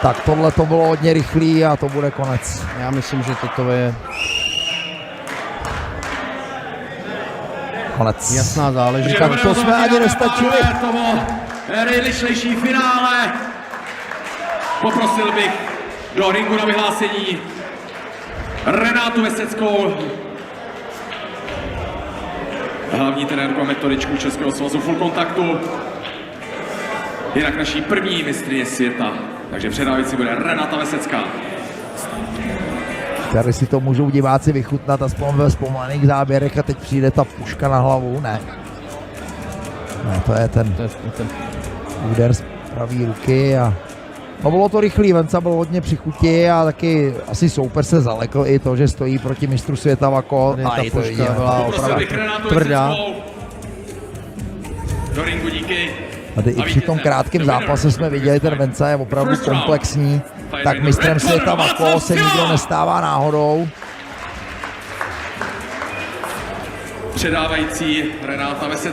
Tak tohle to bylo hodně rychlý a to bude konec. Já myslím, že toto je Konec. jasná záležitost. Tak to jsme ani nestačili. To bylo nejrychlejší finále. Poprosil bych do ringu na vyhlásení Renátu Veseckou, hlavní trenérku a metodičku Českého svazu Full Kontaktu. Jinak naší první mistryně světa. Takže předávající bude Renáta Vesecká. Tady si to můžou diváci vychutnat aspoň ve zpomalených záběrech a teď přijde ta puška na hlavu, ne. Ne, to je ten úder z pravý ruky a no bylo to rychlý, Venca byl hodně při chuti a taky asi soupeř se zalekl i to, že stojí proti mistru světa Vako. Ta puška byla opravdu tvrdá. Do ringu díky. Tady i při tom krátkém zápase jsme viděli, ten Venca je opravdu komplexní. Tak mistrem světa Vako se nikdo nestává náhodou. Předávající Renáta Vesecká.